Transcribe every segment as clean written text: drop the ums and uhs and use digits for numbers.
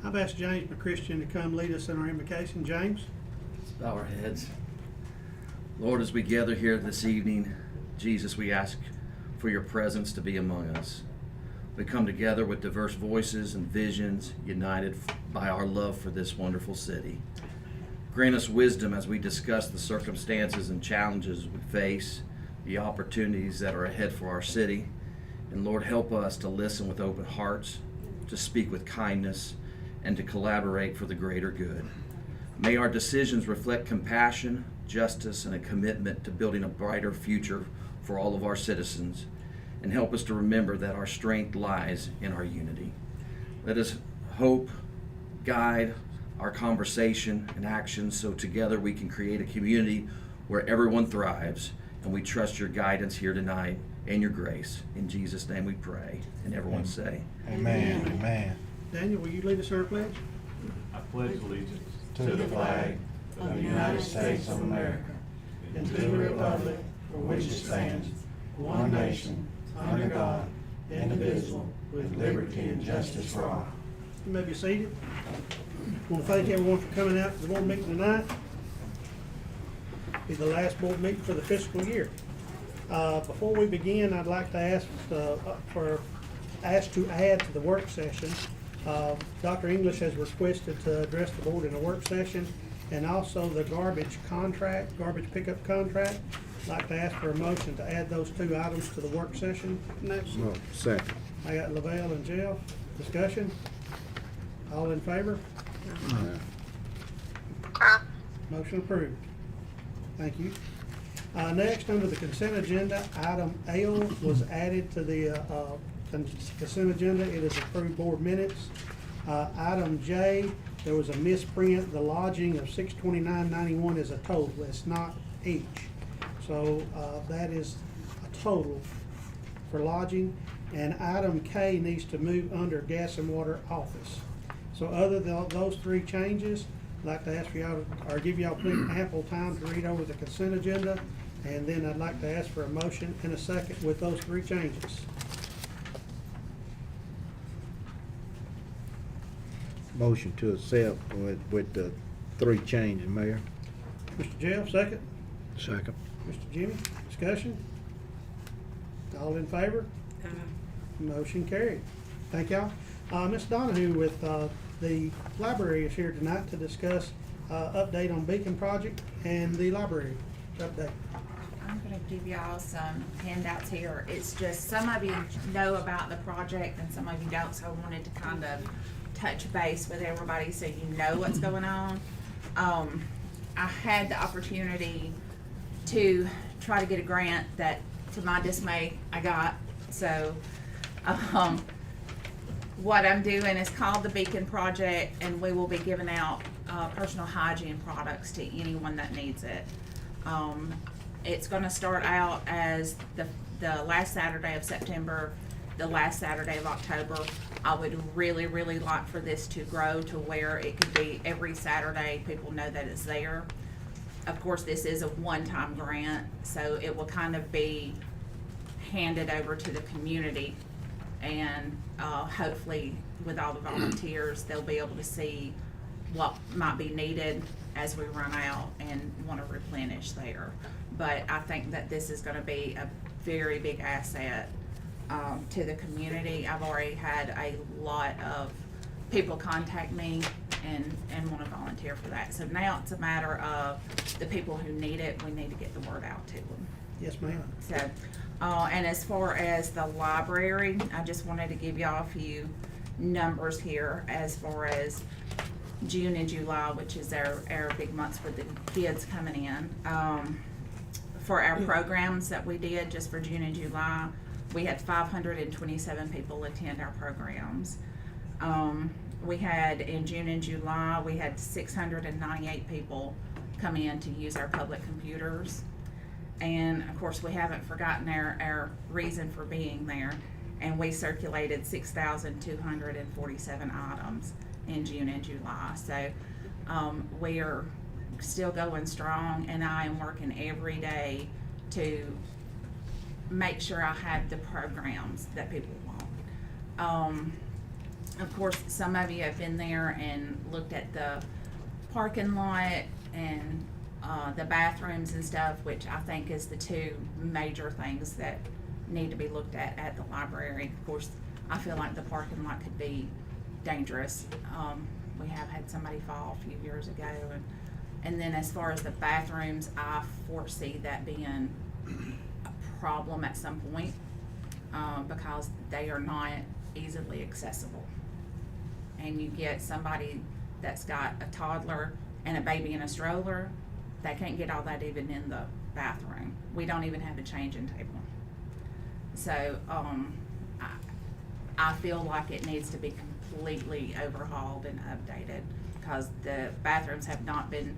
I've asked James McChristian to come lead us in our invocation. James? Let's bow our heads. Lord, as we gather here this evening, Jesus, we ask for your presence to be among us. We come together with diverse voices and visions, united by our love for this wonderful city. Grant us wisdom as we discuss the circumstances and challenges we face, the opportunities that are ahead for our city. And Lord, help us to listen with open hearts, to speak with kindness, and to collaborate for the greater good. May our decisions reflect compassion, justice, and a commitment to building a brighter future for all of our citizens, and help us to remember that our strength lies in our unity. Let us hope, guide our conversation and actions so together we can create a community where everyone thrives, and we trust your guidance here tonight and your grace. In Jesus' name we pray, and everyone say, Amen. Amen. Daniel, will you lead us in our pledge? I pledge allegiance To the flag of the United States of America and to the republic for which it stands, one nation, under God, indivisible, with liberty and justice for all. You may be seated. I want to thank everyone for coming out to the board meeting tonight. Be the last board meeting for the fiscal year. Before we begin, I'd like to ask to add to the work session. Dr. English has requested to address the board in a work session, and also the garbage pickup contract. I'd like to ask for a motion to add those two items to the work session next. No, second. I got Lavelle and Jeff. Discussion? All in favor? Motion approved. Thank you. Next, under the consent agenda, item L was added to the consent agenda. It is approved board minutes. Item J, there was a misprint. The lodging of $629.91 is a total. It's not each. So that is a total for lodging. And item K needs to move under gas and water office. So other than those three changes, I'd like to ask for y'all, or give y'all ample time to read over the consent agenda. And then I'd like to ask for a motion and a second with those three changes. Motion to accept with the three changes, Mayor. Mr. Jeff, second. Second. Mr. Jimmy, discussion? All in favor? Motion carried. Thank y'all. Ms. Donahue with the library is here tonight to discuss update on Beacon project and the library update. I'm going to give y'all some handouts here. It's just some of you know about the project and some of you don't, so I wanted to kind of touch base with everybody so you know what's going on. I had the opportunity to try to get a grant that, to my dismay, I got. So what I'm doing is called the Beacon Project, and we will be giving out personal hygiene products to anyone that needs it. It's going to start out as the last Saturday of September, the last Saturday of October. I would really, really like for this to grow to where it could be every Saturday. People know that it's there. Of course, this is a one-time grant, so it will kind of be handed over to the community, and hopefully with all the volunteers, they'll be able to see what might be needed as we run out and want to replenish there. But I think that this is going to be a very big asset to the community. I've already had a lot of people contact me and want to volunteer for that. So now it's a matter of the people who need it, we need to get the word out to them. Yes, ma'am. So, and as far as the library, I just wanted to give y'all a few numbers here as far as June and July, which is our big months with the kids coming in. For our programs that we did just for June and July, we had 527 people attend our programs. We had in June and July, we had 698 people come in to use our public computers. And of course, we haven't forgotten our reason for being there. And we circulated 6,247 items in June and July. So we are still going strong, and I am working every day to make sure I have the programs that people want. Of course, some of you have been there and looked at the parking lot and the bathrooms and stuff, which I think is the two major things that need to be looked at the library. Of course, I feel like the parking lot could be dangerous. We have had somebody fall a few years ago, and then as far as the bathrooms, I foresee that being a problem at some point, because they are not easily accessible. And you get somebody that's got a toddler and a baby in a stroller, they can't get all that even in the bathroom. We don't even have a changing table. So, I feel like it needs to be completely overhauled and updated, because the bathrooms have not been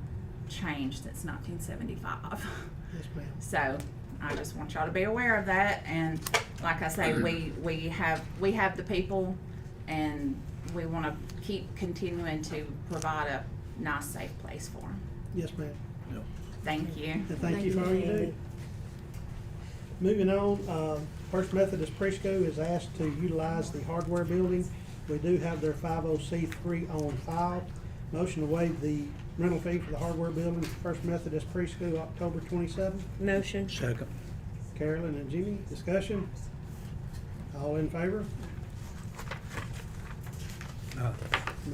changed since 1975. Yes, ma'am. So I just want y'all to be aware of that, and like I say, we have the people, and we want to keep continuing to provide a nice, safe place for them. Yes, ma'am. Thank you. And thank you for all you do. Moving on, First Methodist Preschool is asked to utilize the hardware building. We do have their 50C3 on file. Motion to waive the rental fee for the hardware building for First Methodist Preschool, October 27th. Motion. Second. Carolyn and Jimmy, discussion? All in favor?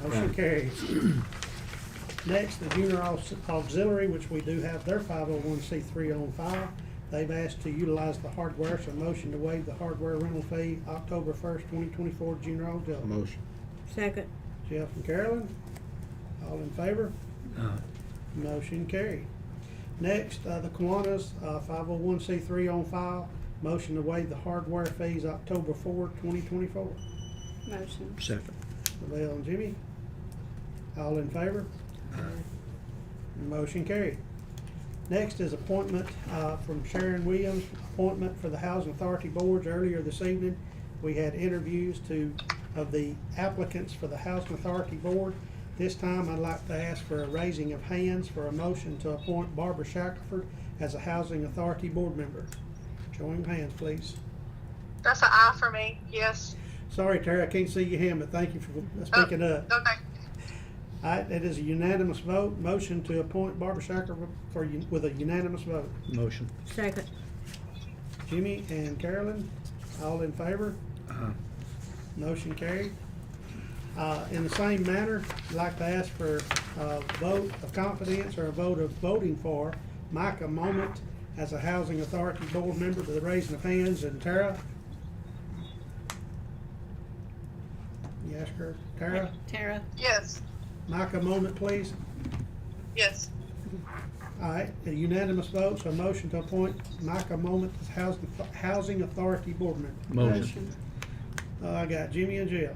Motion carries. Next, the junior auxiliary, which we do have their 501c3 on file. They've asked to utilize the hardware, so motion to waive the hardware rental fee, October 1st, 2024, junior auxiliary. Motion. Second. Jeff and Carolyn, all in favor? Motion carried. Next, the Kiwanis, 501c3 on file. Motion to waive the hardware fees, October 4th, 2024. Motion. Second. Lavelle and Jimmy, all in favor? Motion carried. Next is appointment from Sharon Williams, appointment for the Housing Authority Boards. Earlier this evening, we had interviews of the applicants for the Housing Authority Board. This time, I'd like to ask for a raising of hands for a motion to appoint Barbara Shackelford as a Housing Authority Board member. Showing of hands, please. That's an aye for me, yes. Sorry, Terry, I can't see your hand, but thank you for speaking up. Okay. All right, it is a unanimous vote. Motion to appoint Barbara Shackelford with a unanimous vote. Motion. Second. Jimmy and Carolyn, all in favor? Motion carried. In the same manner, I'd like to ask for a vote of confidence or a vote of voting for Micah Moment as a Housing Authority Board member, with the raising of hands. And Tara? You ask her. Tara? Tara. Yes, Micah Moment, please. yes. All right, a unanimous vote, so a motion to appoint Micah Moment as Housing Authority Board member. Motion. I got Jimmy and Jeff.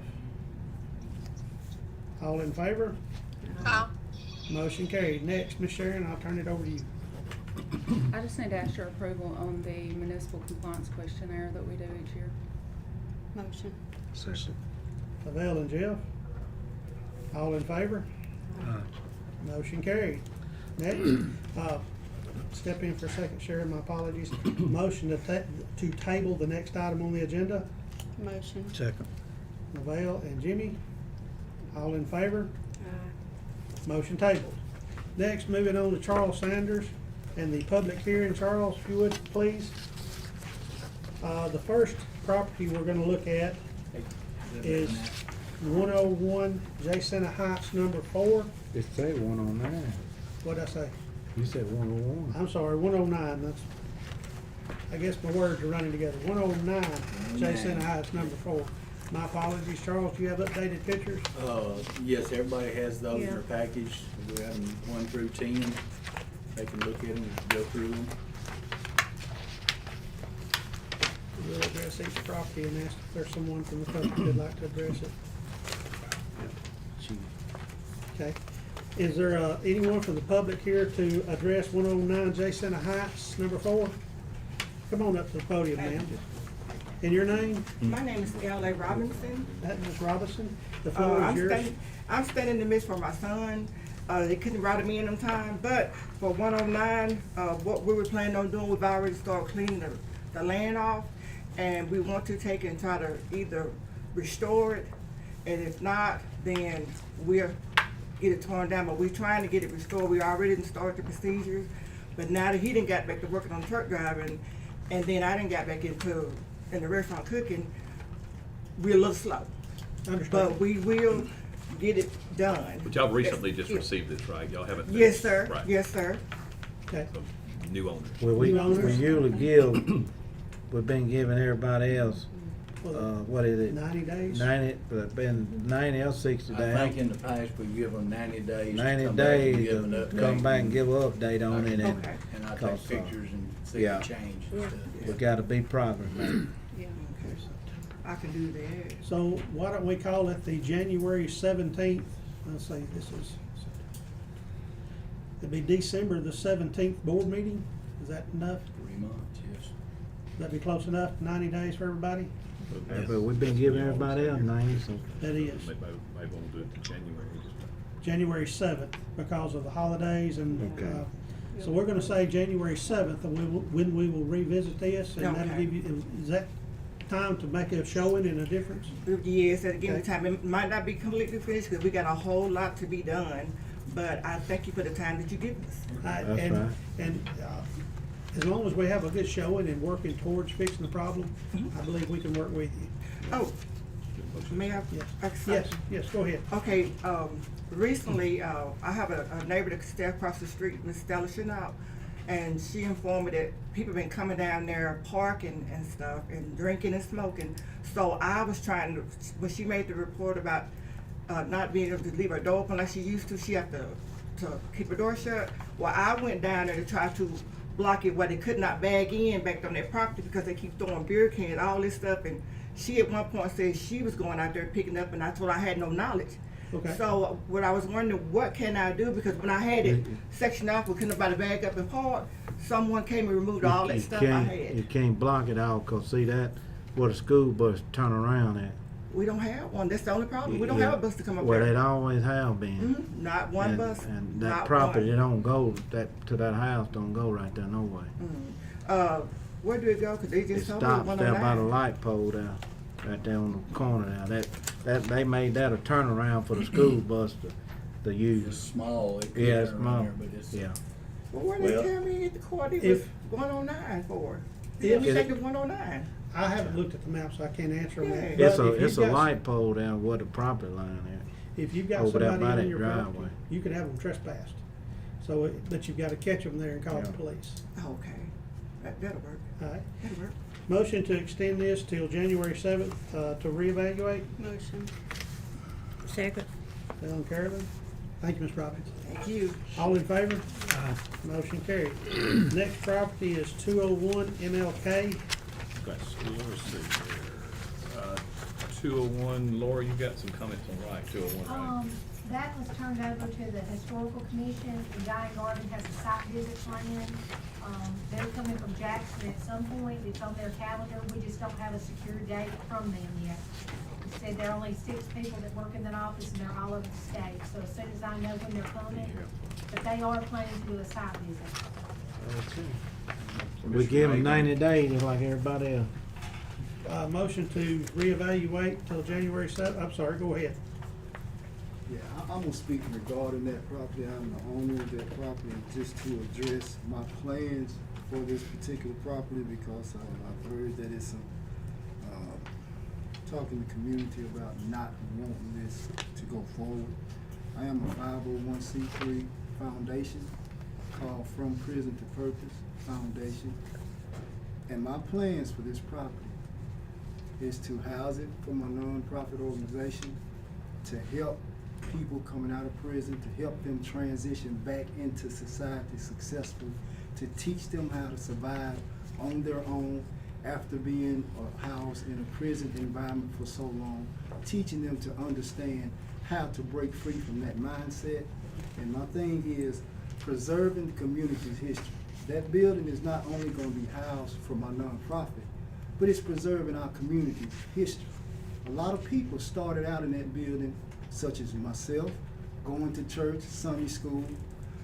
All in favor? Motion carried. Next, Ms. Sharon, I'll turn it over to you. I just need to ask your approval on the municipal compliance questionnaire that we do each year. Motion. Second. Lavelle and Jeff. All in favor? Motion carried. Next, step in for a second, Sharon, my apologies. Motion to table the next item on the agenda. Motion. Second. Lavelle and Jimmy. All in favor? Motion tabled. Next, moving on to Charles Sanders and the public hearing. Charles, if you would, please. The first property we're gonna look at is 101 Jacinta Heights, number 4. It say 109. What'd I say? You said 101. I'm sorry, 109. That's, I guess my words are running together. 109 Jacinta Heights, number 4. My apologies. Charles, do you have updated pictures? Yes, everybody has those in Yeah. their package. We have them 1 through 10. They can look at them and go through them. We'll address each property and ask if there's someone from the public that'd like to address it. Okay. Is there anyone from the public here to address 109 Jacinta Heights, number 4? Come on up to the podium, ma'am. And your name? My name is L.A. Robinson. Ms. Robinson. The floor is yours. I'm standing in the midst for my son. They couldn't ride me in on time, but for 109, what we were planning on doing, we've already started cleaning the land off, and we want to take and try to either restore it And if not, then we'll get it torn down, but we're trying to get it restored. We already done started the procedures, but now that he done got back to working on truck driving, and then I done got back in the restaurant cooking, we're a little slow. Understand. But we will get it done. But y'all recently just Yeah. received this, right? Y'all haven't finished? Yes, sir. Right. Yes, sir. Okay. So, new owner. Well, we You owners? usually give, we've been giving everybody else, Well, what is it? 90 days? 90, but been 90 or 60 I think days. in the past, we give them 90 days to 90 come back and days give an to update. come back and give an update on it, and Okay. And I cause, take pictures and see yeah. the change and Yeah. stuff. we gotta be progress, man. Yeah. Okay. I can do that. So why don't we call it the January 17th, let's see, this is, it'd be December the 17th board meeting? Is that enough? 3 months, yes. That'd be close enough, 90 days for everybody? But we've been giving everybody else 90, so. That is. Maybe we'll do it in January. January 7th because of the holidays and, Okay. so we're gonna say January 7th and when we will revisit this and that'll Okay. give you, is that time to make a showing and a difference? Yes, that'll give me Okay. time. It might not be completely finished because we got a whole lot to be done, but I thank you for the time that you give us. That's And, right. and, as long as we have a good showing and working towards fixing the problem, I believe we can work with you. Oh, may I? Yes, ask yes, something? yes, go ahead. Okay, recently, I have a neighbor that stay across the street, Miss Stella Chanel, and she informed me that people been coming down there parking and stuff and drinking and smoking. So I was trying to, when she made the report about, not being able to leave her door open like she used to, she had to keep her door shut. Well, I went down there to try to block it where they could not bag in back on their property because they keep throwing beer cans, all this stuff, and she at one point said she was going out there picking up, and I told her I had no knowledge. Okay. So what I was wondering, what can I do? Because when I had it sectioned off, we couldn't nobody bag up and park. Someone came and removed all that stuff I You had. can't block it out, 'cause see that, where the school bus turn around at. We don't have one. That's the only problem. We don't have a bus to come up Well, it there. always have been. Mhm. Not one And- bus. And that not property one. don't go, to that house don't go right there no way. Where do it go? Cause they It just told me stops there by the 109. light pole there, right there on the corner there. That, they made that a turnaround for the school bus to It's use. small, it could Yeah, it's turn small, around there, but it's. yeah. Well, where they Well, tell me at the court it was if- 109 for? If- We think it's 109. I haven't looked at the map, so I can't answer on that. Yeah. It's But a, if it's you've a got- light pole down where the property line is. If you've got over there by somebody that in your property, driveway. you could have them trespassed. So, but you've gotta catch them there and call the Yeah. police. Okay. That'll work. All right. That'll work. Motion to extend this till January 7th, to reevaluate. Motion. Second. Bill and Carolyn. Thank you, Ms. Robbins. Thank you. All in favor? Motion carried. Next property is 201 MLK. Let's see here. 201, Laura, you got some comments on right, 201, right? That was turned over to the historical commission. The Guy Garden has a site visit planned. They're coming from Jackson at some point. It's on their calendar. We just don't have a secure date from them yet. They said there are only 6 people that work in that office and they're all over the state. So as soon as I know when they're coming, but they are planning to do a site visit. We give them 90 days just like everybody else. Motion to reevaluate till January 7th. I'm sorry, go ahead. Yeah, I'm gonna speak regarding that property. I'm the owner of that property, and just to address my plans for this particular property, because I've heard that it's some, talking to the community about not wanting this to go forward. I am a 501c3 foundation called From Prison to Purpose Foundation. And my plans for this property is to house it for my nonprofit organization, to help people coming out of prison, to help them transition back into society successfully, to teach them how to survive on their own after being housed in a prison environment for so long, teaching them to understand how to break free from that mindset. And my thing is preserving the community's history. That building is not only going to be housed for my nonprofit, but it's preserving our community's history. A lot of people started out in that building, such as myself, going to church, Sunday school.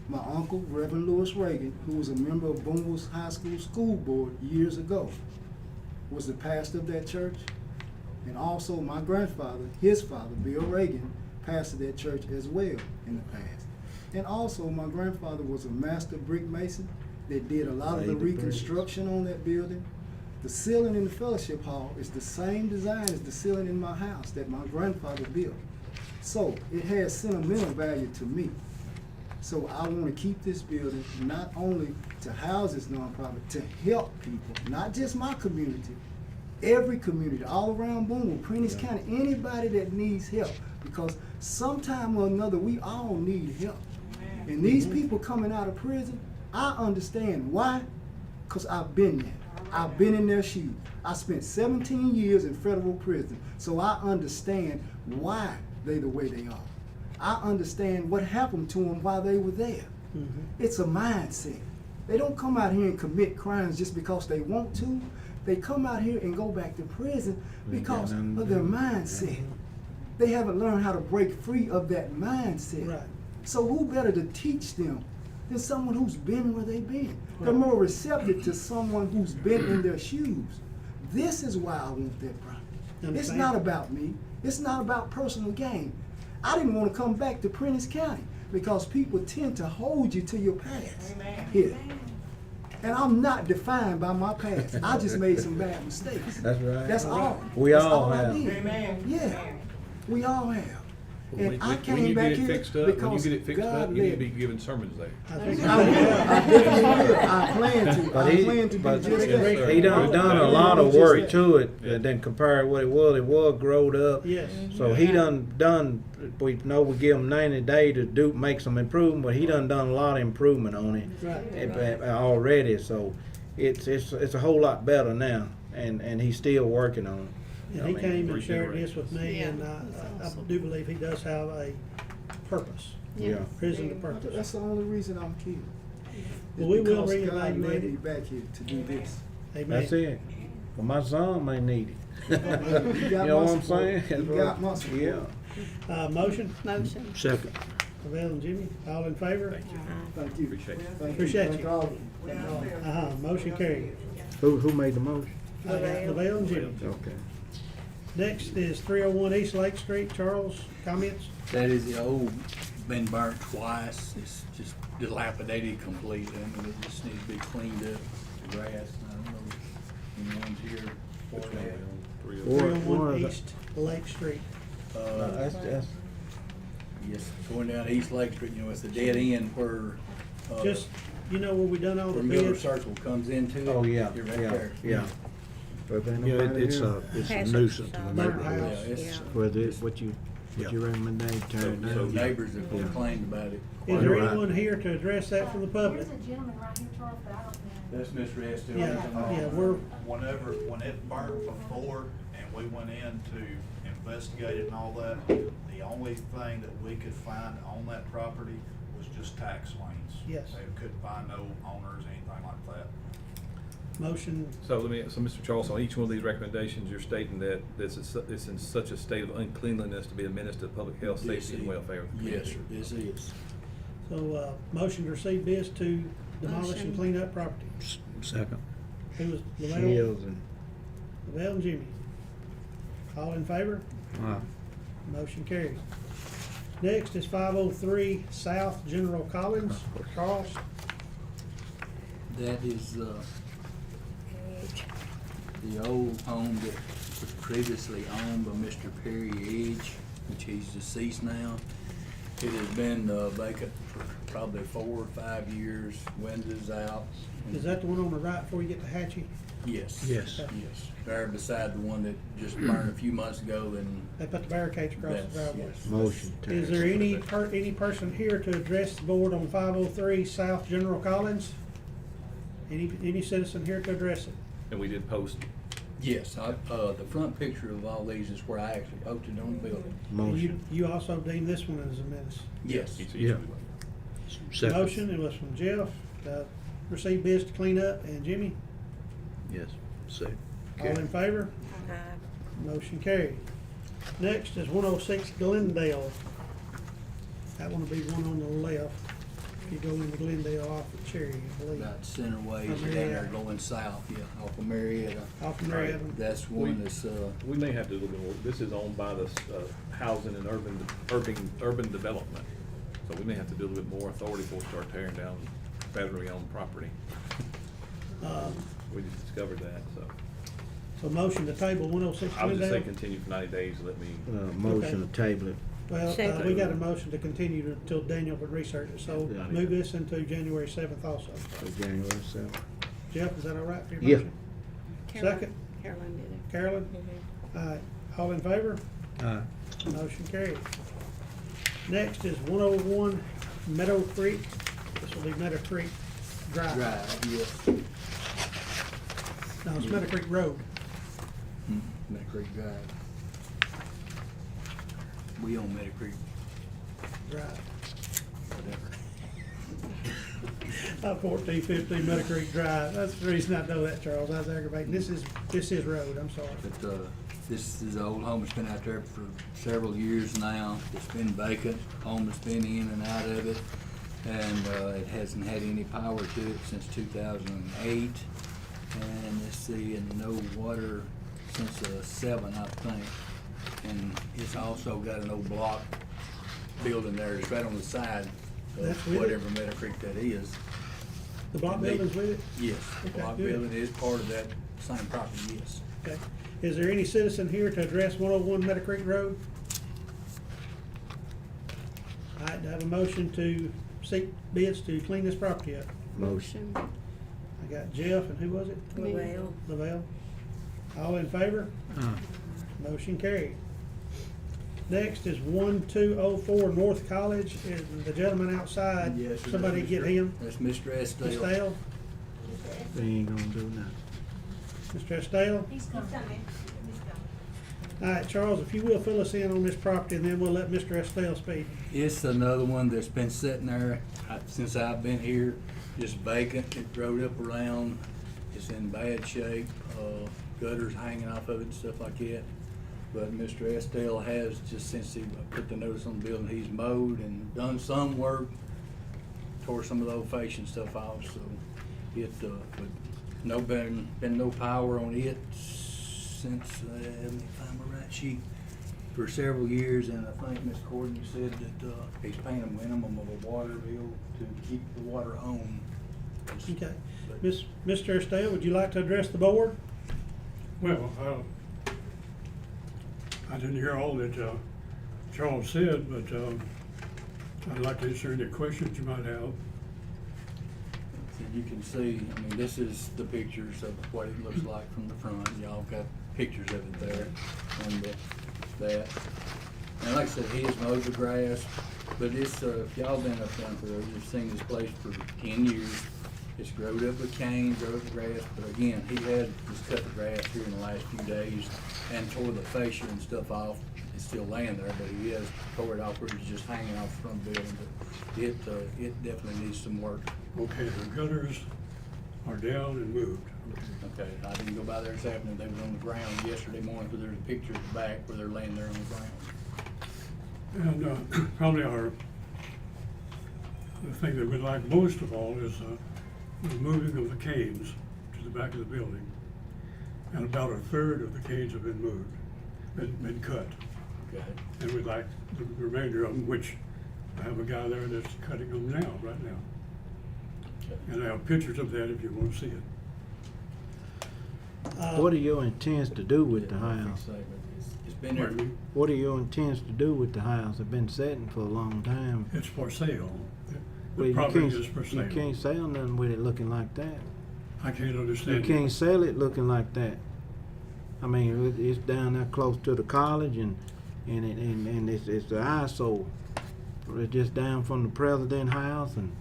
My uncle, Reverend Lewis Reagan, who was a member of Booneville High School School Board years ago, was the pastor of that church. And also my grandfather, his father, Bill Reagan, pastored that church as well in the past. And also my grandfather was a master brick mason that did a lot of the reconstruction on that building. The ceiling in the fellowship hall is the same design as the ceiling in my house that my grandfather built. So it has sentimental value to me. So I want to keep this building not only to house this nonprofit, to help people, not just my community, every community, all around Booneville, Prentice County, anybody that needs help. Because sometime or another, we all need help. And these people coming out of prison, I understand why, because I've been there. I've been in their shoes. I spent 17 years in federal prison, so I understand why they the way they are. I understand what happened to them while they were there. It's a mindset. They don't come out here and commit crimes just because they want to. They come out here and go back to prison because of their mindset. They haven't learned how to break free of that mindset. Right. So who better to teach them than someone who's been where they've been? They're more receptive to someone who's been in their shoes. This is why I want that property. It's not about me. It's not about personal gain. I didn't want to come back to Prentice County because people tend to hold you to your past. Here. And I'm not defined by my past. I just made some bad mistakes. That's right. That's all. We That's all I have. did. Yeah. We all have. When And I you came back get it here fixed up, when you because get it fixed up, God you need to led be me. giving sermons there. I think I will. I definitely will. I plan to. But I plan to do just that. he done a lot of work to it, and then compared what it was growed up. Yes. So he done, we know we give him 90 days to make some improvement, but he done a lot of improvement on it. Right. Already, so it's a whole lot better now, and he's still working on it. And he came and shared this with me, and I do believe he does have a purpose. Yeah. Prison to purpose. That's the only reason I'm here. Well, we will Because God reevaluate led me it. back here to do this. Amen. That's it. Well, my son may need it. You You got know my what I'm support. saying? You That's got right. my support. Yeah. Motion, Motion. Second. Lavelle and Jimmy, all in favor? Thank you. Appreciate it. Thank Appreciate Thank you. all of you. Motion carried. Who made the motion? Lavelle and Jimmy. Okay. Next is 301 East Lake Street. Charles, comments? That is the old, been burnt twice. It's just dilapidated completely. I mean, it just needs to be cleaned up. The grass, I don't know, anyone's here for Which one are we that. on? 301 is it? East Lake Street. That's Yes, going down East Lake Street, you know, it's a dead end where, Just, you know where we done all the where Miller bids? Circle comes into it. oh, yeah, You're right yeah, there. yeah. But then Yeah, nobody it's here. a nuisance in the Burnt neighborhood. house. Yeah, it's, What you recommend they tear it so down? neighbors have complained about it. Is there Right. anyone here to address that from the public? There's a gentleman right here, Charles, but I don't know. That's Mr. Estes. Yeah, we're, When it burned before and we went in to investigate it and all that, the only thing that we could find on that property was just tax liens. Yes. They couldn't find no owners, anything like that. motion, So Mr. Charles, on each one of these recommendations, you're stating that it's in such a state of uncleanliness to be a menace to public health, safety, and welfare of the Yes, community. sir, this is. so, motion to receive bids to demolish and clean up property. Second. Who was Lavelle? Shields and, Lavelle and Jimmy. All in favor? wow. Motion carries. Next is 503 South General Collins. Charles? That is, the old home that was previously owned by Mr. Perry Edge, which he's deceased now. It has been vacant for probably 4 or 5 years, windows out. Is that the one on the right before you get to Hatchie? Yes. Yes. Yes, there beside the one that just burned a few months ago, and They put the barricades across the that's, driveway. yes. Motion. Is there any person here to address the board on 503 South General Collins? Any citizen here to address it? And we did post, Yes, the front picture of all these is where I actually posted on the building. And Motion. you also deem this one as a menace? Yes. Yeah. Second. Motion, it was from Jeff, receive bids to clean up, and Jimmy, Yes. Second. all in favor? Motion carried. Next is 106 Glendale. That one will be one on the left. You go into Glendale off of Cherry, I believe. About center ways From down there Marietta. going south, yeah, off of Marietta. Off of Marietta. That's one that's, We may have to do a little bit more, this is owned by the, housing and urban development. So we may have to do a little bit more authority before we start tearing down federally owned property. We just discovered that, so. So motion to table 106 I would just say Glendale. continue for 90 days, let me, Motion to table it. Well, Second. we got a motion to continue until Daniel would research it, so Yeah. move this into January 7th also. For January 7th. Jeff, is that all right for your Yeah. motion? Second? Carolyn did it. Carolyn? All right, all in favor? Aye. Motion carried. Next is 101 Meadow Creek. This will be Meadow Creek Drive. drive, yes. No, it's Meadow Creek Road. Meadow Creek Drive. We own Meadow Creek, Drive. whatever. 1415 Meadow Creek Drive. That's the reason I know that, Charles. That's aggravating. This is road, I'm sorry. But, this is an old home that's been out there for several years now. It's been vacant, home has been in and out of it. And, it hasn't had any power to it since 2008. And let's see, and no water since, 7, I think. And it's also got an old block building there. It's right on the side That's of with it? whatever Meadow Creek that is. The block building's with it? Yes, the Okay, block good. building is part of that same property, yes. Okay. Is there any citizen here to address 101 Meadow Creek Road? All right, do I have a motion to seek bids to clean this property up? Motion. I got Jeff, and who was it? Lavelle. Lavelle. All in favor? Motion carried. Next is 1204 North College, and the gentleman outside, Yes, sir, somebody that's get Mr. him. That's Mr. Estelle. Estelle? They ain't gonna do nothing. Mr. Estelle? He's coming. All right, Charles, if you will fill us in on this property, and then we'll let Mr. Estelle speak. It's another one that's been sitting there since I've been here, just vacant. It growed up around. It's in bad shape, gutters hanging off of it and stuff like that. But Mr. Estelle has, just since he put the notice on the building, he's mowed and done some work, tore some of the old fashioned stuff off, so it, but been no power on it since, let me find my right sheet, for several years, and I think Ms. Courtney said that, he's paying a minimum of a water bill to keep the water on. Okay. But- Mr. Estelle, would you like to address the board? Well, I didn't hear all that Charles said, but I'd like to answer any questions you might have. So you can see, I mean, this is the pictures of what it looks like from the front. Y'all got pictures of it there and that. And like I said, he has mowed the grass, but it's, if y'all been up down there, you've seen this place for 10 years. It's growed up with cane, growed up with grass, but again, he had just cut the grass here in the last few days and tore the fascia and stuff off. It's still laying there, but he has tore it off where it's just hanging off the front building, but it definitely needs some work. Okay, the gutters are down and moved. Okay, I didn't go by there this afternoon, they was on the ground yesterday morning, but there's a picture at the back where they're laying there on the ground. And probably the thing that we like most of all is the moving of the canes to the back of the building. And about a third of the canes have been moved, been cut. Okay. And we'd like the remainder of them, which I have a guy there that's cutting them now, right now. Okay. And I have pictures of that if you want to see it. What are your intents to do with the Yeah, I think house? so, but it's been there. Pardon me? What are your intents to do with the house? It's been sitting for a long time. It's for sale. Well, The you property can't- is for You sale. can't sell nothing with it looking like that. I can't You understand. can't sell it looking like that. I mean, it's down there close to the college and it's the eyesore. It's just down from the president's house and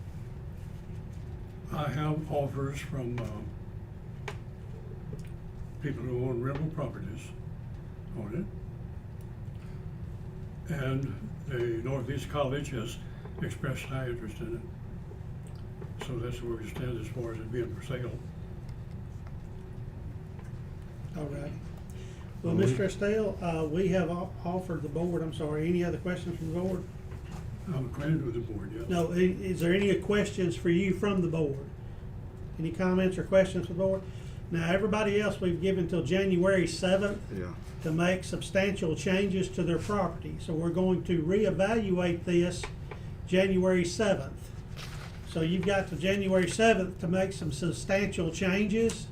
I have offers from people who own rental properties on it. And the Northeast College has expressed high interest in it. So that's where we stand as far as it being for sale. All right. Well, Mr. Estelle, we have offered the board, I'm sorry, any other questions from the board? I'm acquainted with the board, yes. No, is there any questions for you from the board? Any comments or questions from the board? Now, everybody else, we've given till January 7th Yeah. to make substantial changes to their property. So we're going to reevaluate this January 7th. So you've got to January 7th to make some substantial changes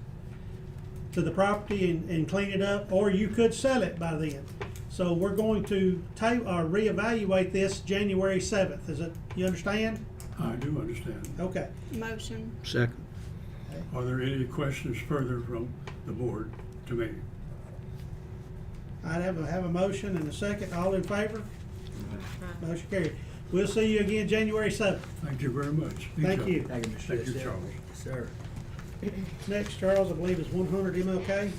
to the property and clean it up, or you could sell it by then. So we're going to reevaluate this January 7th. Is it, you understand? I do understand. Okay. Motion. Second. Are there any questions further from the board to me? I'd have a motion and a second. All in favor? Motion carried. We'll see you again January 7th. Thank you very much. Thank you. Thank you, Mr. Thank you, Yes, Charles. Sir. Next, Charles, I believe, is 100 MLK.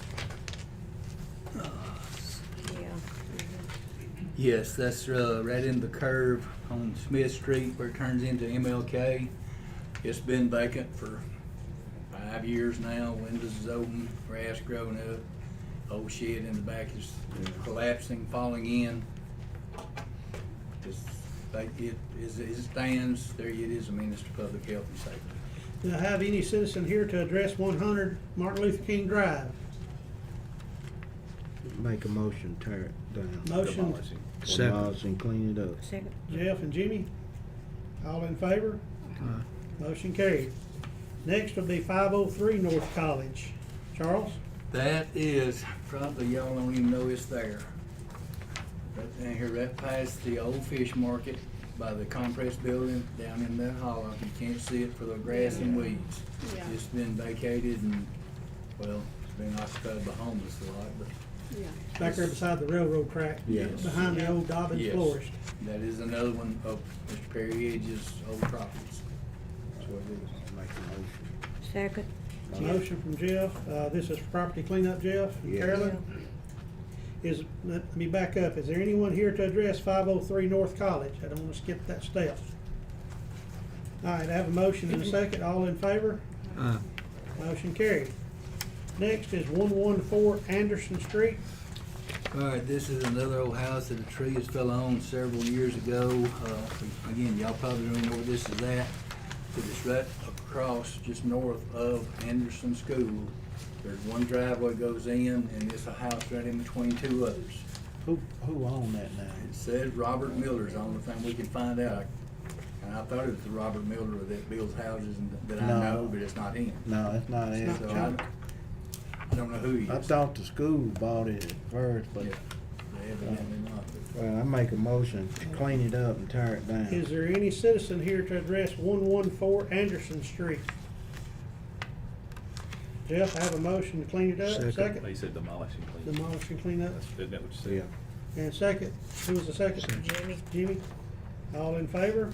Yes, that's right in the curve on Smith Street where it turns into MLK. It's been vacant for 5 years now. Windows is open, grass growing up. Old shed in the back is collapsing, falling in. Just like it stands, there it is a menace to public health and safety. Do I have any citizen here to address 100 Martin Luther King Drive? Make a motion, tear it down. Motion, Demolish and clean it up. Second. Jeff and Jimmy. All in favor? Motion carried. Next will be 503 North College. Charles? That is, probably y'all don't even know it's there. Right down here, right past the old fish market by the compress building, down in that hollow. You can't see it for the grass and weeds. Yeah. It's been vacated and, well, it's been occupied by homeless a lot, but Yeah. Back there beside the railroad track. Yes. Behind the old Dobbins Yes. florist. that is another one of Mr. Perry Edge's old properties. That's what it is. Make a motion. Second. Motion from Jeff. This is property cleanup, Jeff. Yes. Carolyn? Let me back up. Is there anyone here to address 503 North College? I don't want to skip that step. All right, I have a motion and a second. All in favor? Motion carried. Next is 114 Anderson Street. All right, this is another old house that a tree has fell on several years ago. Again, y'all probably don't know where this is at, but it's right across, just north of Anderson School. There's one driveway goes in, and it's a house right in between two others. Who owned that now? It says Robert Miller's the only thing we can find out. And I thought it was the Robert Miller that builds houses and that I No. know, but it's not him. No, it's not it. So I don't know who he is. I thought the school bought it at first, but, Yeah, they evidently not. well, I make a motion to clean it up and tear it down. Is there any citizen here to address 114 Anderson Street? Jeff, I have a motion to clean it up. Second. They said demolish and clean. Demolish and clean up. Isn't that what you said? Yeah. And second, who was the second? Jimmy. Jimmy. All in favor?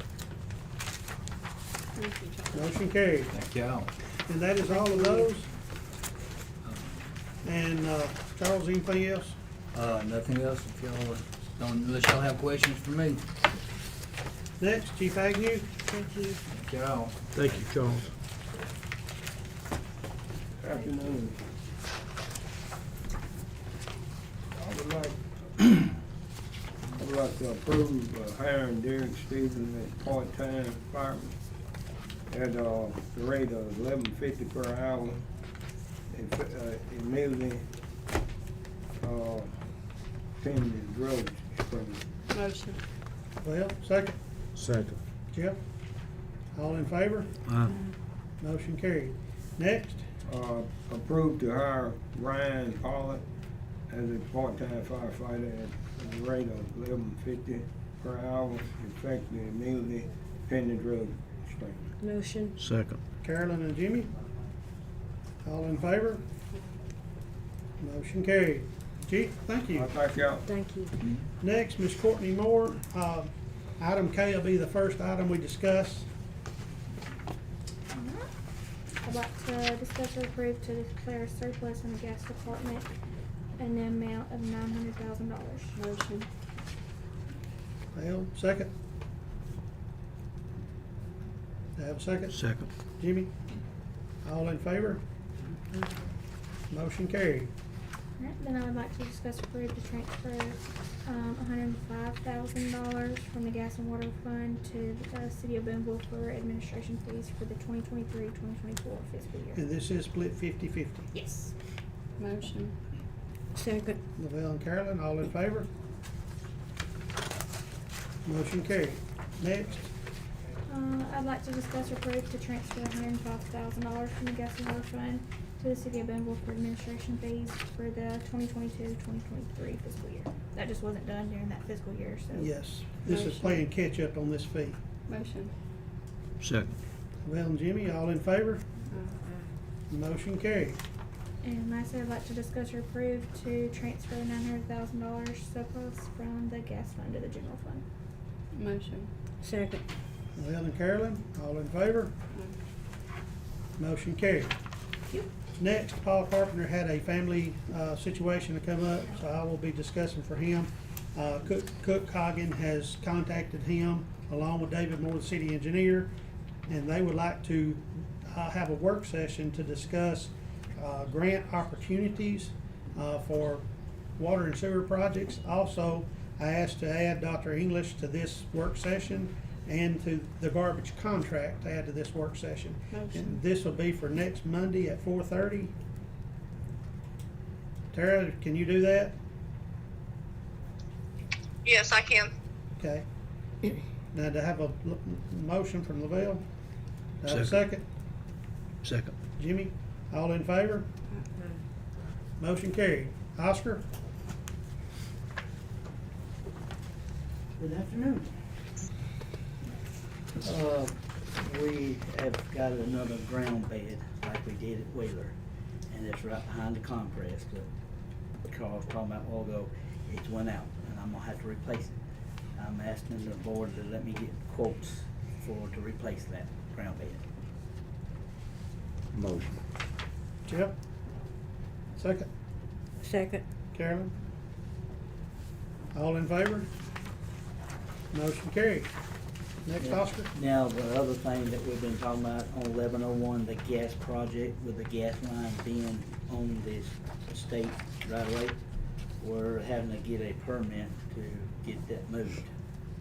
Thank you, Charles. Motion carried. Thank y'all. And that is all of those. And, Charles, anything else? Nothing else if y'all, unless y'all have questions for me. Next, Chief Agnew. Thank you. Thank y'all. Thank you, Charles. Afternoon. I would like to approve hiring Derek Stevens as part-time fireman at the rate of $11.50 per hour. Immediately, pending drug screening. Motion. Well, second, Second. Jeff. All in favor? Motion carried. Next, Approved to hire Ryan Pollitt as a part-time firefighter at the rate of $11.50 per hour, effective immediately, pending drug screening. Motion. Second. Carolyn and Jimmy. All in favor? Motion carried. Chief, thank you. Thank y'all. Thank you. Next, Ms. Courtney Moore. Item K will be the first item we discuss. I'd like to discuss or approve to declare a surplus in the gas department in the amount of $900,000. Motion. Well, second. Do I have a second? Second. Jimmy? All in favor? Motion carried. Alright, then I would like to discuss approve to transfer, $105,000 from the gas and water fund to the city of Booneville for administration fees for the 2023-2024 fiscal year. And this is split 50-50. Yes. Motion. Second. Lavelle and Carolyn, all in favor? Motion carried. Next, I'd like to discuss or approve to transfer $105,000 from the gas and water fund to the city of Booneville for administration fees for the 2022-2023 fiscal year. That just wasn't done during that fiscal year, so. yes, this is playing catch up on this fee. Motion. Second. Lavelle and Jimmy, all in favor? Motion carried. And lastly, I'd like to discuss or approve to transfer $900,000 surplus from the gas fund to the general fund. Motion. Second. Lavelle and Carolyn, all in favor? Motion carried. Next, Paul Carpenter had a family situation to come up, so I will be discussing for him. Cook Coggin has contacted him along with David Moore, the city engineer, and they would like to have a work session to discuss grant opportunities for water and sewer projects. Also, I asked to add Dr. English to this work session and to the garbage contract to add to this work session. And this will be for next Monday at 4:30. Tara, can you do that? Yes, I can. Okay. Now, to have a motion from Lavelle? Do I have a second? Second. Jimmy, all in favor? Motion carried. Oscar? Good afternoon. We have got another ground bed like we did at Wheeler, and it's right behind the compress that Carl was talking about a while ago. It's went out, and I'm gonna have to replace it. I'm asking the board to let me get quotes to replace that ground bed. Motion. Jeff? Second? Second. Carolyn? All in favor? Motion carried. Next, Yeah. Oscar? Now, the other thing that we've been talking about on 1101, the gas project with the gas line being on this state right away, we're having to get a permit to get that moved.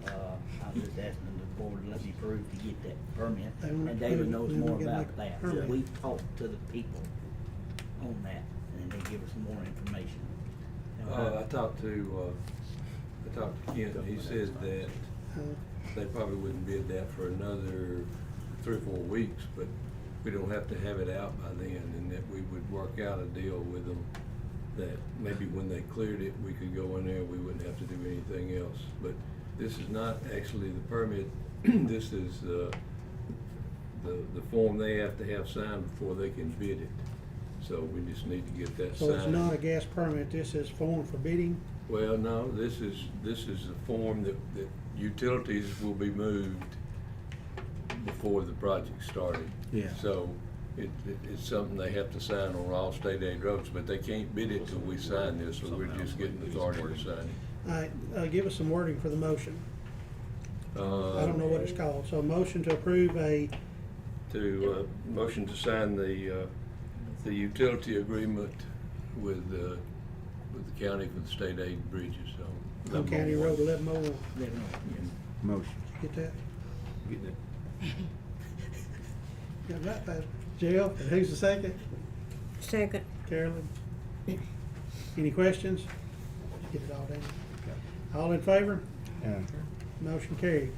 I'm just asking the board to let me prove to get that permit, They want and to David move it, knows then we more get about like that. permit. We talked to the people on that, and they give us more information. I talked to Kent, and he said that they probably wouldn't bid that for another 3 or 4 weeks, but we don't have to have it out by then, and that we would work out a deal with them that maybe when they cleared it, we could go in there, we wouldn't have to do anything else. But this is not actually the permit, this is the form they have to have signed before they can bid it. So we just need to get that signed. So it's not a gas permit, this is form for bidding? Well, no, this is a form that utilities will be moved before the project started. Yeah. So it's something they have to sign on all state aid roads, but they can't bid it till we sign this, so we're just getting authority to sign it. All right, give us some wording for the motion. I don't know what it's called, so a motion to approve Motion to sign the utility agreement with the county for the state aid bridges on. on County Road 1101. Motion. Get that? Getting it. Got that, Pastor? Jeff, and who's the second? Second. Carolyn? Any questions? Get it all down. All in favor? Yeah. Motion carried.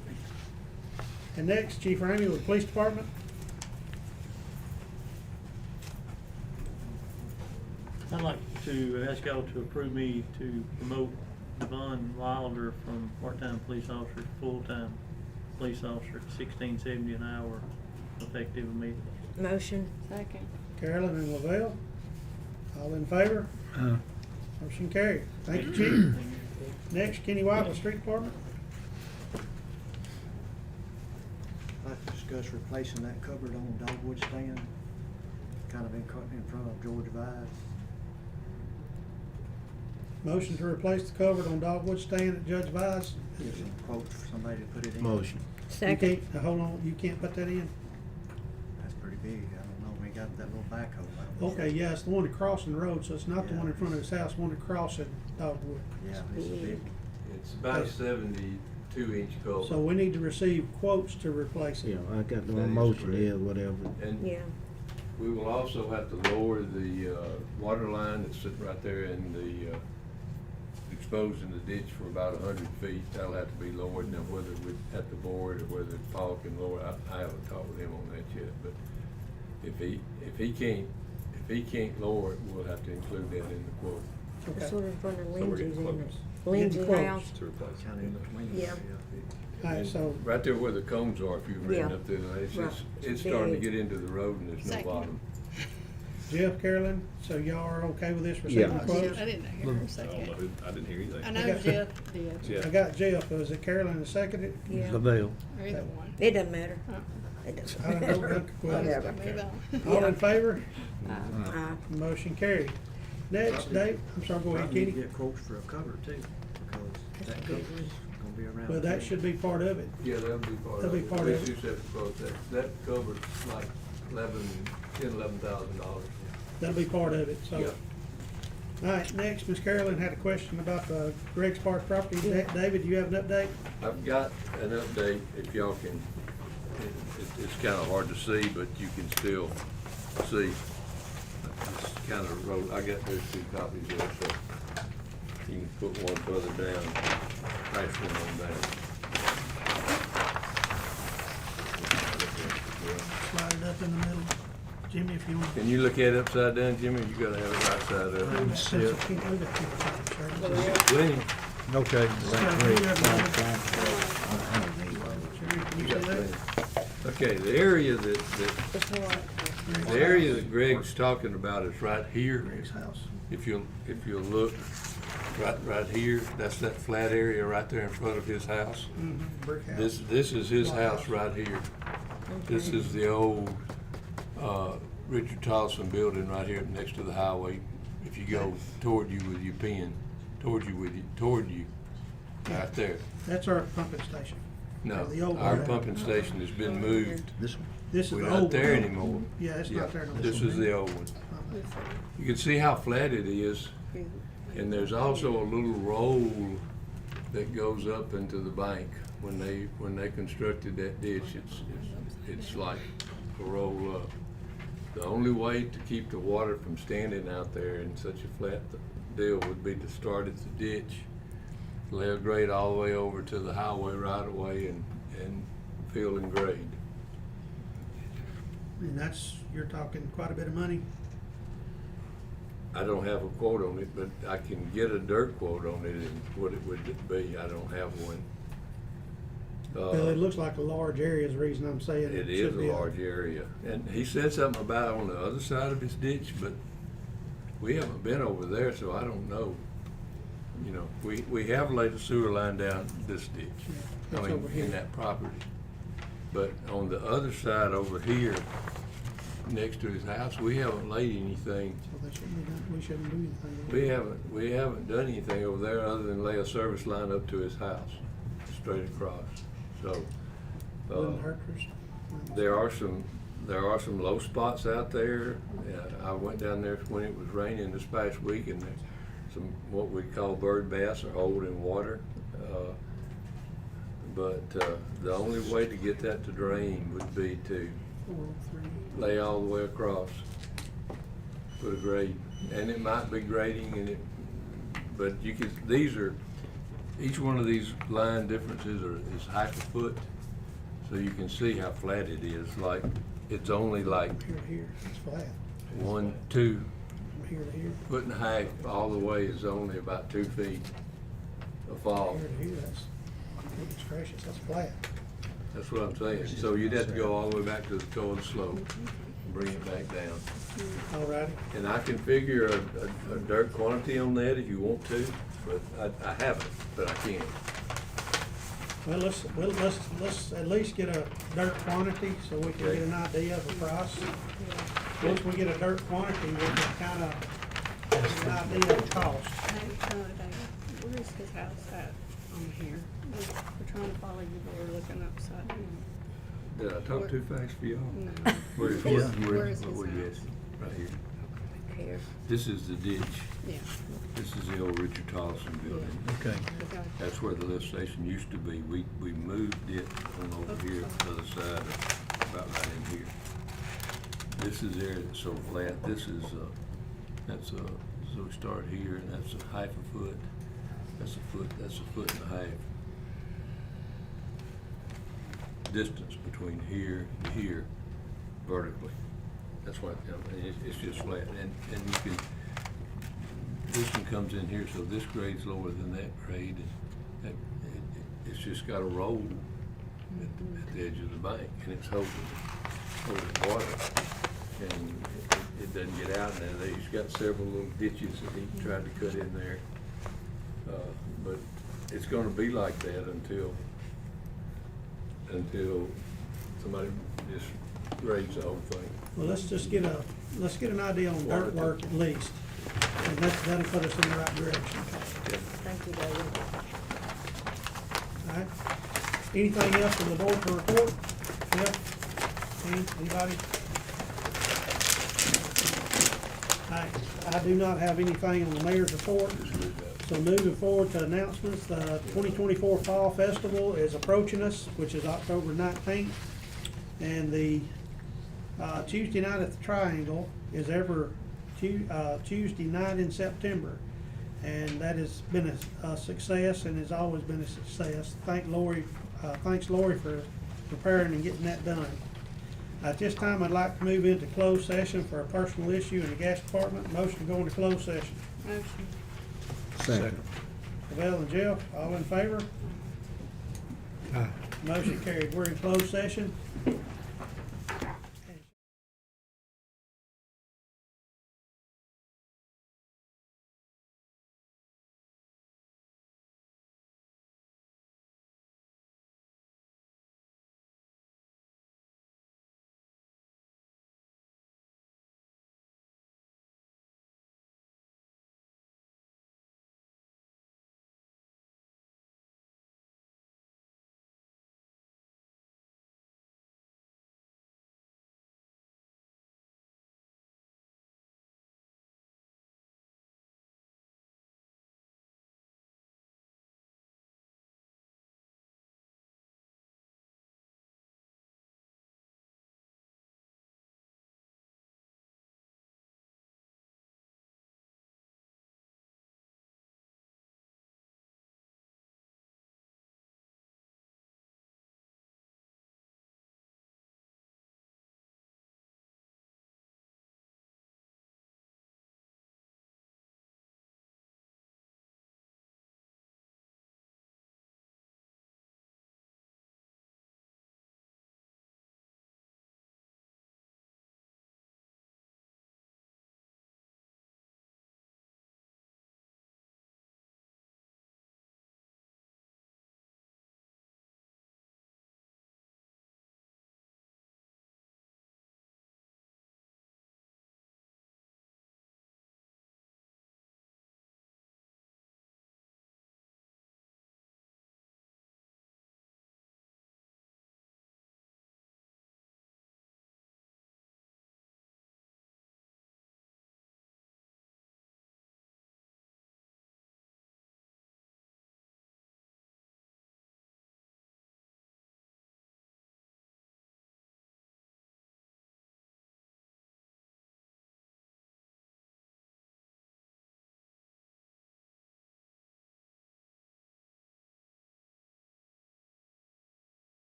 And next, Chief Ramey with the Police Department. I'd like to ask y'all to approve me to promote Devon Wilder from part-time police officer to full-time police officer at $16.70 an hour, effective immediately. Motion. Second. Carolyn and Lavelle. All in favor? Motion carried. Thank you, Chief. Next, Kenny White with Street Department. I'd like to discuss replacing that cupboard on the dogwood stand, kind of in front of George Vice. Motion to replace the cover on Dogwood stand at Judge Vice. Get some quotes for somebody to put it in. Motion. You can't, hold on, you can't put that in? That's pretty big. I don't know, he got that little backhoe. I don't know. Okay, yeah, it's the one that crossing the road, so it's not the Yeah. one in front of his house, one that crossing Dogwood. Yeah, it's a big. It's about a 72-inch culvert. So we need to receive quotes to replace it. Yeah, I got the That is motion correct. here, whatever. And Yeah. we will also have to lower the water line that's sitting right there in the, exposed in the ditch for about 100 feet. That'll have to be lowered. Now, whether we at the board or whether Paul can lower, I haven't talked with him on that yet. But if he can't lower it, we'll have to include that in the quote. Okay. That's what in front of So we're Lindsay's, getting isn't it? close. Lindsay's Getting house. close. To replace it. Kind of in between. Yeah. All right, so, Right there where the cones are, if you've ridden Yeah. up there, Right. it's starting to Very. get into the road and there's no Second. bottom. Jeff, Carolyn, so y'all are okay with this receiving Yeah. quotes? I didn't hear her I don't know second. who, I didn't hear anything. I know Okay. Jeff did. Yeah. I got Jeff, was it Carolyn that seconded? Yeah. Lavelle. Or either one. It doesn't matter. Uh-uh. It doesn't. I don't know, well, Whatever. Move on. all in favor? Aye. Motion carried. Next, Dave, I'm sorry, go ahead, Probably need Kenny. to get quotes for a cover too, because that cover's gonna be around. Well, that should be part of it. Yeah, that'll be part of it. That'll be part of it. Two separate quotes. That covers like $11,000. That'll be part of it, so. Yeah. All right, next, Ms. Carolyn had a question about the Greg's Park property. David, do you have an update? I've got an update, if y'all can, it's kind of hard to see, but you can still see. It's kind of rolled, I got those 2 copies there, so you can put one further down, pass one on down. Slide it up in the middle. Jimmy, if you want. Can you look at it upside down, Jimmy? You gotta have it right side up. Since I can't look at you, sir. Plenty. Okay. Sherry, can you see that? Okay, the area that Greg's talking about is right here. Greg's house. If you'll look, right here, that's that flat area right there in front of his house. Brick house. This is his house right here. This is the old, Richard Tolson building right here next to the highway. If you go toward you with your pen, toward you, right there. That's our pumping station. No, The old our one. pumping station has been moved. This one. This is We're the not old there one. anymore. Yeah, it's not there no more. This is the old one. You can see how flat it is, and there's also a little roll that goes up into the bank. When they constructed that ditch, it's like a roll up. The only way to keep the water from standing out there in such a flat deal would be to start at the ditch, lay a grade all the way over to the highway right away, and fill and grade. And that's, you're talking quite a bit of money. I don't have a quote on it, but I can get a dirt quote on it and what it would be. I don't have one. Well, it looks like a large area is the reason I'm saying it It is should a be. large area. And he said something about on the other side of his ditch, but we haven't been over there, so I don't know. You know, we have laid a sewer line down this ditch. Yeah, I it's mean, over here. in that property. But on the other side over here, next to his house, we haven't laid anything. So they shouldn't be done, we shouldn't do anything. We haven't done anything over there other than lay a service line up to his house, straight across. So, Wouldn't hurt us. there are some low spots out there. I went down there when it was raining this past week, and there's some what we call bird bass are holding water. But the only way to get that to drain would be to 403. lay all the way across, put a grade, and it might be grading, but you could. Each one of these line differences is half a foot, so you can see how flat it is. Like it's only like Here to here, it's flat. 1, 2 From here to here, foot and a half all the way is only about 2 feet of fall. here to here, that's, goodness gracious, that's flat. That's what I'm saying. So you'd have to go all the way back to the toe of the slope and bring it back down. All righty. And I can figure a dirt quantity on that if you want to, but I haven't, but I can. Well, let's at least get a dirt quantity so we can Okay. get an idea of the price. Once we get a dirt quantity, we can kind of get an idea of the cost. Where's his house at on here? We're trying to follow you, but we're looking upside down. Did I talk too fast for y'all? No. Where is Where- it? where is his Where you house? at? Right here. Here. This is the ditch. Yeah. This is the old Richard Tollison building. Okay. That's where the lift station used to be. We moved it on over here to the other side, about right in here. This is area that's so flat. This is, so we start here, and that's a half a foot. That's a foot and a half. Distance between here and here vertically. That's why, it's just flat. And you can, this one comes in here, so this grade's lower than that grade, and it's just got a roll at the edge of the bank, and it's holding water. And it doesn't get out now. He's got several little ditches that he tried to cut in there. But it's gonna be like that until somebody just grades the whole thing. Well, let's get an idea on dirt work at least, and that'll put us in the right direction. Thank you, David. All right. Anything else from the board to report? Yep. Anybody? I do not have anything on the mayor's report. So moving forward to announcements, the 2024 Fall Festival is approaching us, which is October 19th. And the Tuesday night at the Triangle is every Tuesday night in September. And that has been a success and has always been a success. Thanks Lori for preparing and getting that done. At this time, I'd like to move into closed session for a personal issue in the gas department. Motion to go into closed session. Motion. Second. Lavelle and Jeff, all in favor? Aye. Motion carried. We're in closed session.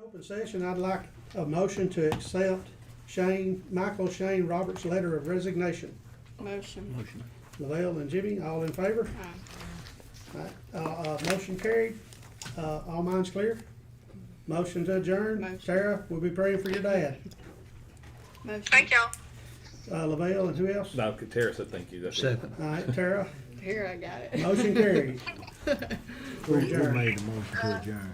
Open session, I'd like a motion to accept Michael Shane Roberts' letter of resignation. Motion. Lavelle and Jimmy, all in favor? Aye. All right, motion carried. All minds clear? Motion to adjourn. Motion. Tara, we'll be praying for your dad. Motion. Thank y'all. Lavelle and who else? No, Tara said thank you. That's it. All right, Tara, Here, I got it. motion carried. Who made the motion to adjourn?